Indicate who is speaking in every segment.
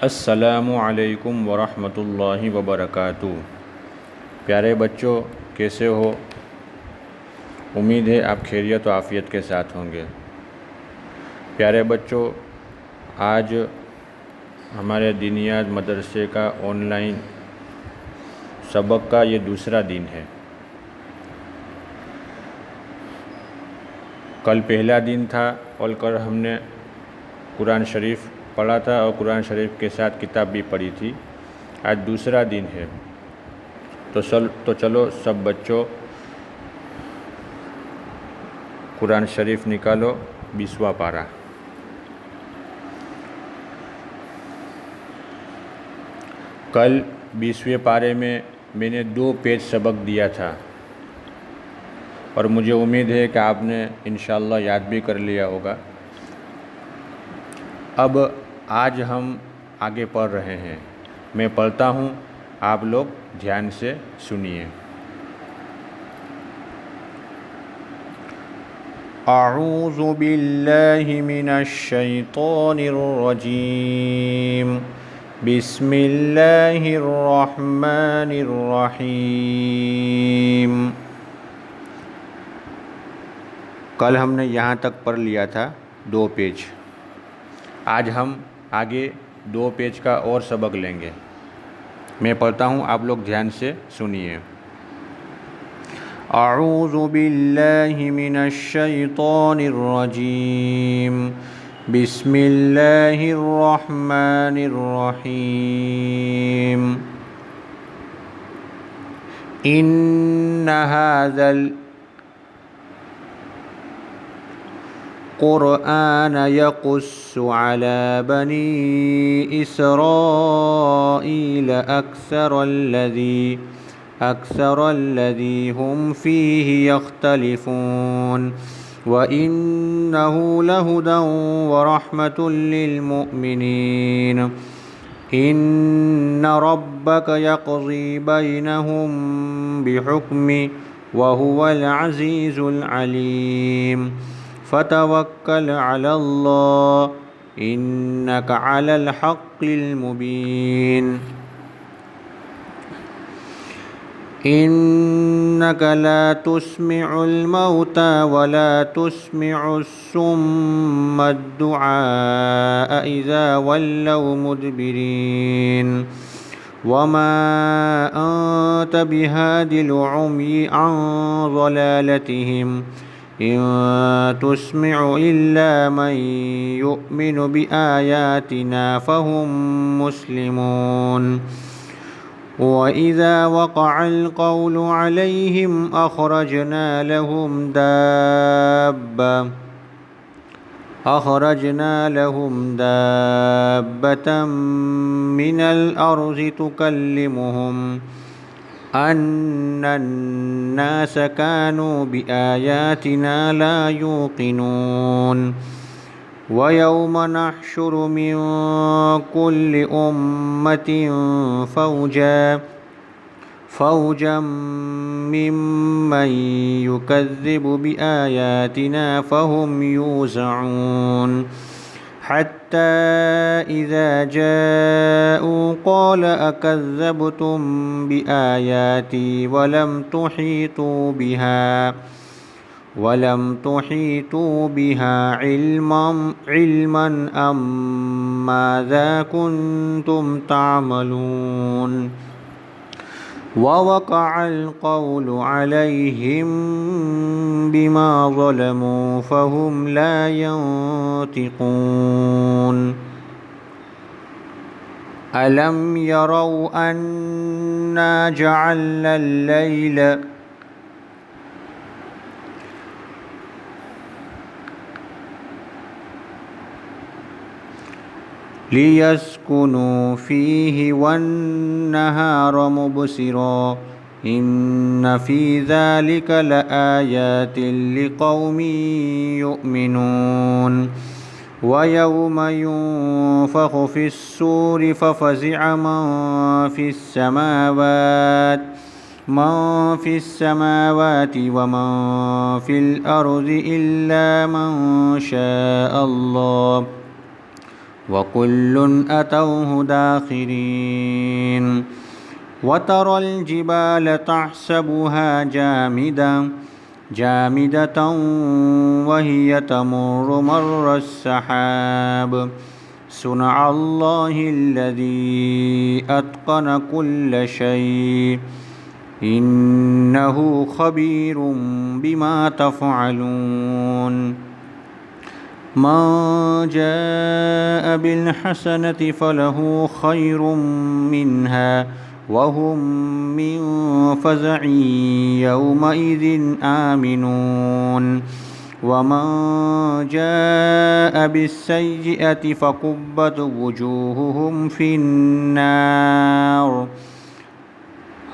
Speaker 1: السلام علیکم ورحمۃ اللہ وبرکاتہ۔ پیارے بچوں، کیسے ہو؟ امید ہے آپ خیریت و عافیت کے ساتھ ہوں گے۔ پیارے بچوں، آج ہمارے دینیات مدرسے کا آن لائن سبق کا یہ دوسرا دن ہے۔ کل پہلا دن تھا اور کل ہم نے قرآن شریف پڑھا تھا اور قرآن شریف کے ساتھ کتاب بھی پڑھی تھی۔ آج دوسرا دن ہے تو چلو سب بچوں قرآن شریف نکالو، 20واں پارہ۔ کل 20ویں پارے میں نے 2 پیج سبق دیا تھا اور مجھے امید ہے کہ آپ نے انشاءاللہ یاد بھی کر لیا ہوگا۔ اب آج ہم آگے پڑھ رہے ہیں، میں پڑھتا ہوں، آپ لوگ دھیان سے سنیے۔ اعوذ باللہ من الشیطان الرجیم، بسم اللہ الرحمن الرحیم۔ کل ہم نے یہاں تک پڑھ لیا تھا 2 پیج۔ آج ہم آگے 2 پیج کا اور سبق لیں گے۔ میں پڑھتا ہوں، آپ لوگ دھیان سے سنیے۔ اعوذ باللہ من الشیطان الرجیم، بسم اللہ الرحمن الرحیم۔ ان ھذا القرآن يقص على بني إسرائيل أكثر الذي هم فيه يختلفون وإنه لهدى ورحمة للمؤمنين۔ إن ربك يقضي بينهم بحكمه وهو العزيز العليم۔ فتوكل على الله إنك على الحق المبين۔ إنك لا تسمع الموتى ولا تسمع الصم الدعاء إذا ولوا مدبرين، وما أنت بهاد العمي عن ضلالتهم، إن تسمع إلا من يؤمن بآياتنا فهم مسلمون۔ وإذا وقع القول عليهم أخرجنا لهم دابة من الأرض تكلمهم أن الناس كانوا بآياتنا لا يوقنون۔ ويوم نحشر من كل أمة فوجا ممن يكذب بآياتنا فهم يوزعون، حتى إذا جاءوا قال أكذبتم بآياتي ولم تحيطوا بها علما أم ماذا كنتم تعملون؟ ووقع القول عليهم بما ظلموا فهم لا ينطقون۔ ألم يروا أنا جعلنا الليل ليسكنوا فيه والنهار مبصرا، إن في ذلك لآيات لقوم يؤمنون۔ ويوم ينفخ في الصور ففزع من في السماوات ومن في الأرض إلا من شاء الله، وكل أتوه داخرين وترى الجبال تحسبها جامدة وهي تمر مر السحاب صنع الله الذي أتقن كل شيء إنه خبير بما تفعلون من جاء بالحسنة فله خير منها وهم من فزع يومئذ آمنون ومن جاء بالسيئة فكبت وجوههم في النار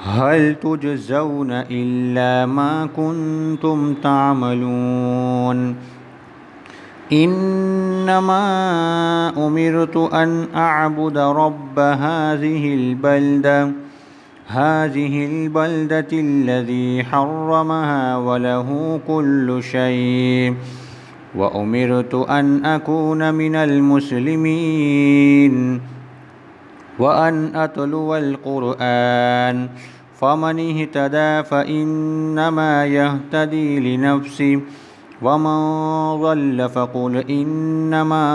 Speaker 1: هل تجزون إلا ما كنتم تعملون إنما أمرت أن أعبد رب هذه البلدة الذي حرمها وله كل شيء وأمرت أن أكون من المسلمين وأن أتلو القرآن فمن اهتدى فإنما يهتدي لنفسه ومن ضل فقل إنما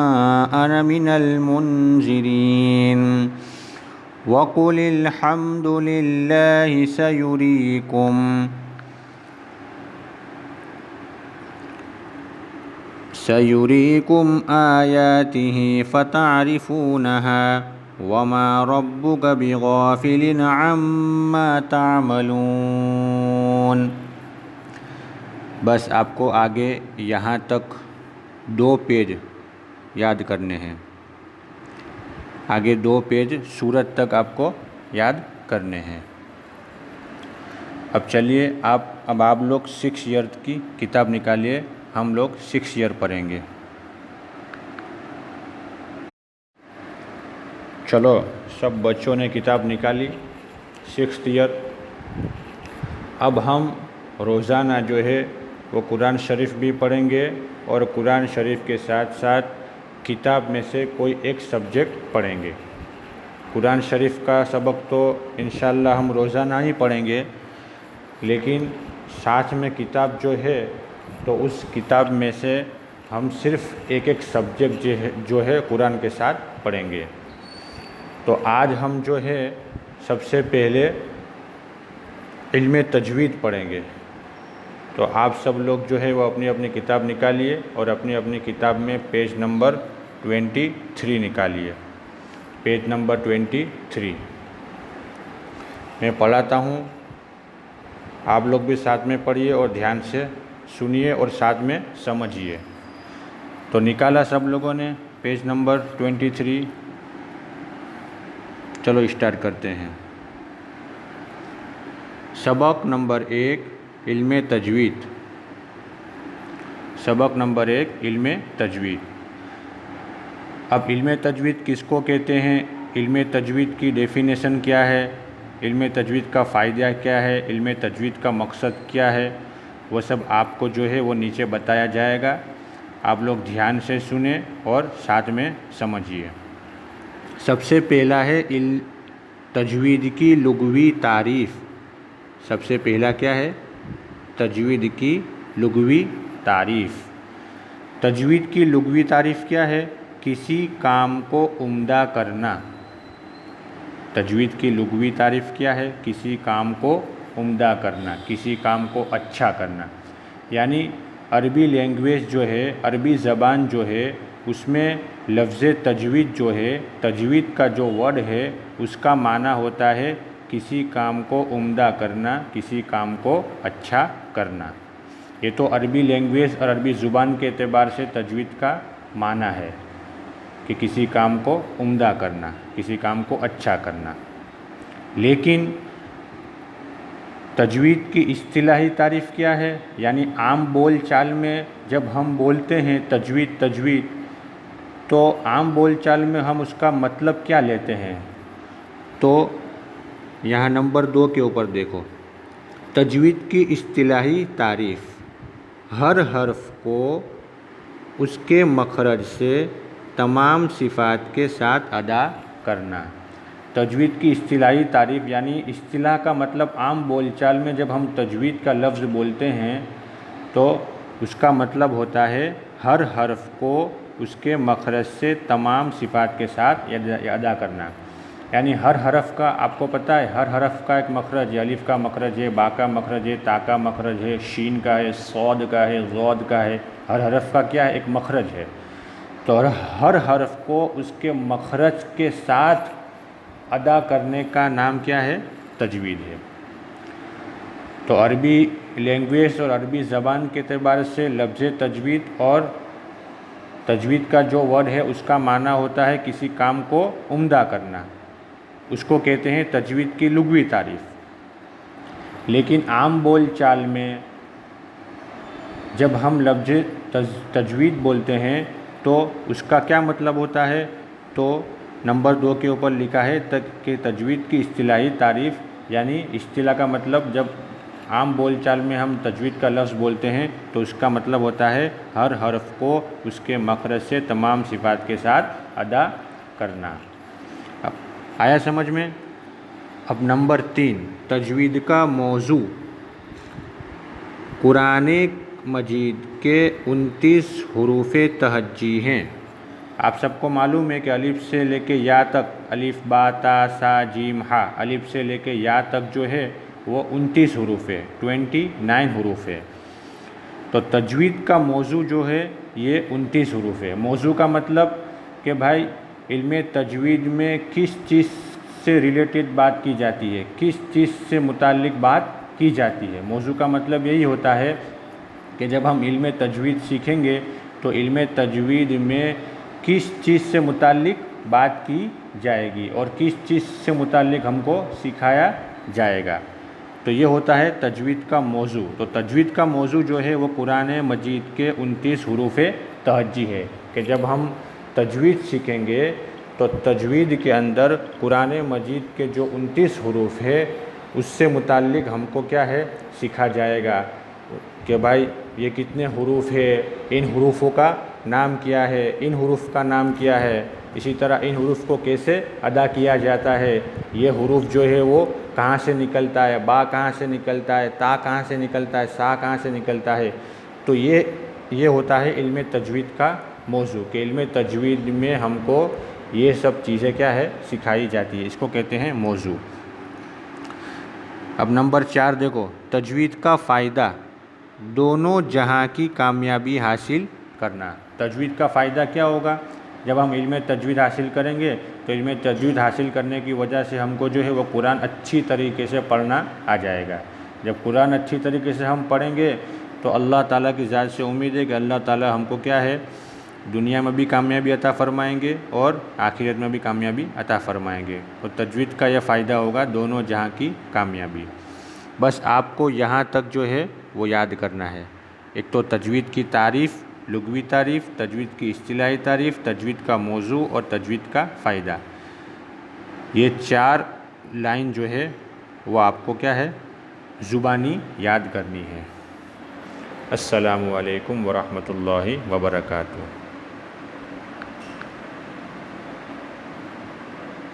Speaker 1: أنا من المنذرين وقل الحمد لله سيريكم آياته فتعرفونها وما ربك بغافل عما تعملون. بس آپ کو آگے یہاں تک 2 پیج یاد کرنے ہیں. آگے 2 پیج سورت تک آپ کو یاد کرنے ہیں. اب چلیے اب آپ لوگ 6 ایئر کی کتاب نکالیے. ہم لوگ 6 ایئر پڑھیں گے. چلو سب بچوں نے کتاب نکالی 6th ایئر. اب ہم روزانہ جو ہے وہ قرآن شریف بھی پڑھیں گے اور قرآن شریف کے ساتھ ساتھ کتاب میں سے کوئی ایک سبجیکٹ پڑھیں گے. قرآن شریف کا سبق تو انشاءاللہ ہم روزانہ ہی پڑھیں گے، لیکن ساتھ میں کتاب جو ہے تو اس کتاب میں سے ہم صرف ایک سبجیکٹ جو ہے قرآن کے ساتھ پڑھیں گے. تو آج ہم جو ہے سب سے پہلے علم تجوید پڑھیں گے. تو آپ سب لوگ جو ہے وہ اپنی اپنی کتاب نکالیے اور اپنی اپنی کتاب میں پیج نمبر 23 نکالیے. پیج نمبر 23 میں پڑھاتا ہوں، آپ لوگ بھی ساتھ میں پڑھیے اور دھیان سے سنیے اور ساتھ میں سمجھیے. تو نکالا سب لوگوں نے پیج نمبر 23؟ چلو اسٹارٹ کرتے ہیں. سبق نمبر 1 علم تجوید. سبق نمبر 1 علم تجوید. اب علم تجوید کس کو کہتے ہیں، علم تجوید کی ڈیفینیشن کیا ہے، علم تجوید کا فائدہ کیا ہے، علم تجوید کا مقصد کیا ہے، وہ سب آپ کو جو ہے وہ نیچے بتایا جائے گا. آپ لوگ دھیان سے سنیں اور ساتھ میں سمجھیے. سب سے پہلا ہے تجوید کی لغوی تعریف. سب سے پہلا کیا ہے؟ تجوید کی لغوی تعریف. تجوید کی لغوی تعریف کیا ہے؟ کسی کام کو عمدہ کرنا. تجوید کی لغوی تعریف کیا ہے؟ کسی کام کو عمدہ کرنا، کسی کام کو اچھا کرنا. یعنی عربی لینگویج جو ہے، عربی زبان جو ہے، اس میں لفظ تجوید جو ہے، تجوید کا جو ورڈ ہے اس کا معنی ہوتا ہے کسی کام کو عمدہ کرنا، کسی کام کو اچھا کرنا. یہ تو عربی لینگویج اور عربی زبان کے اعتبار سے تجوید کا معنی ہے کہ کسی کام کو عمدہ کرنا، کسی کام کو اچھا کرنا. لیکن تجوید کی اصطلاحی تعریف کیا ہے؟ یعنی عام بول چال میں جب ہم بولتے ہیں تجوید تو عام بول چال میں ہم اس کا مطلب کیا لیتے ہیں؟ تو یہاں نمبر 2 کے اوپر دیکھو. تجوید کی اصطلاحی تعریف: ہر حرف کو اس کے مخرج سے تمام صفات کے ساتھ ادا کرنا۔ تجوید کی اصطلاحی تعریف، یعنی اصطلاح کا مطلب عام بول چال میں جب ہم تجوید کا لفظ بولتے ہیں تو اس کا مطلب ہوتا ہے ہر حرف کو اس کے مخرج سے تمام صفات کے ساتھ ادا کرنا۔ یعنی ہر حرف کا، آپ کو پتہ ہے ہر حرف کا ایک مخرج ہے، الف کا مخرج ہے، با کا مخرج ہے، تا کا مخرج ہے، شین کا ہے، صاد کا ہے، ضاد کا ہے، ہر حرف کا کیا ہے؟ ایک مخرج ہے۔ تو ہر حرف کو اس کے مخرج کے ساتھ ادا کرنے کا نام کیا ہے؟ تجوید ہے۔ تو عربی لینگویج اور عربی زبان کے اعتبار سے لفظ تجوید اور تجوید کا جو ورڈ ہے اس کا معنی ہوتا ہے کسی کام کو عمدہ کرنا، اس کو کہتے ہیں تجوید کی لغوی تعریف۔ لیکن عام بول چال میں جب ہم لفظ تجوید بولتے ہیں تو اس کا کیا مطلب ہوتا ہے؟ تو نمبر 2 کے اوپر لکھا ہے کہ تجوید کی اصطلاحی تعریف، یعنی اصطلاح کا مطلب جب عام بول چال میں ہم تجوید کا لفظ بولتے ہیں تو اس کا مطلب ہوتا ہے ہر حرف کو اس کے مخرج سے تمام صفات کے ساتھ ادا کرنا۔ اب آیا سمجھ میں؟ اب نمبر 3، تجوید کا موضوع۔ قرآن مجید کے 29 حروف تہجی ہیں۔ آپ سب کو معلوم ہے کہ الف سے لے کے یا تک، الف با تا سا جیم ہا، الف سے لے کے یا تک جو ہے وہ 29 حروف ہے، 29 حروف ہے۔ تو تجوید کا موضوع جو ہے یہ 29 حروف ہے۔ موضوع کا مطلب کہ بھائی علم تجوید میں کس چیز سے ریلیٹڈ بات کی جاتی ہے، کس چیز سے متعلق بات کی جاتی ہے۔ موضوع کا مطلب یہی ہوتا ہے کہ جب ہم علم تجوید سیکھیں گے تو علم تجوید میں کس چیز سے متعلق بات کی جائے گی اور کس چیز سے متعلق ہم کو سکھایا جائے گا، تو یہ ہوتا ہے تجوید کا موضوع۔ تو تجوید کا موضوع جو ہے وہ قرآن مجید کے 29 حروف تہجی ہے کہ جب ہم تجوید سیکھیں گے تو تجوید کے اندر قرآن مجید کے جو 29 حروف ہے اس سے متعلق ہم کو کیا ہے؟ سکھا جائے گا کہ بھائی یہ کتنے حروف ہے، ان حروفوں کا نام کیا ہے، ان حروف کا نام کیا ہے، اسی طرح ان حروف کو کیسے ادا کیا جاتا ہے، یہ حروف جو ہے وہ کہاں سے نکلتا ہے، با کہاں سے نکلتا ہے، تا کہاں سے نکلتا ہے، سا کہاں سے نکلتا ہے۔ تو یہ ہوتا ہے علم تجوید کا موضوع کہ علم تجوید میں ہم کو یہ سب چیزیں کیا ہے؟ سکھائی جاتی ہے، اس کو کہتے ہیں موضوع۔ اب نمبر 4 دیکھو، تجوید کا فائدہ، دونوں جہاں کی کامیابی حاصل کرنا۔ تجوید کا فائدہ کیا ہوگا؟ جب ہم علم تجوید حاصل کریں گے تو علم تجوید حاصل کرنے کی وجہ سے ہم کو جو ہے وہ قرآن اچھی طریقے سے پڑھنا آ جائے گا۔ جب قرآن اچھی طریقے سے ہم پڑھیں گے تو اللہ تعالیٰ کی ذات سے امید ہے کہ اللہ تعالیٰ ہم کو کیا ہے؟ دنیا میں بھی کامیابی عطا فرمائیں گے اور آخرت میں بھی کامیابی عطا فرمائیں گے۔ تو تجوید کا یہ فائدہ ہوگا دونوں جہاں کی کامیابی۔ بس آپ کو یہاں تک جو ہے وہ یاد کرنا ہے۔ ایک تو تجوید کی تعریف، لغوی تعریف، تجوید کی اصطلاحی تعریف، تجوید کا موضوع اور تجوید کا فائدہ، یہ 4 لائن جو ہے وہ آپ کو کیا ہے؟ زبانی یاد کرنی ہے۔ السلام علیکم ورحمۃ اللہ وبرکاتہ۔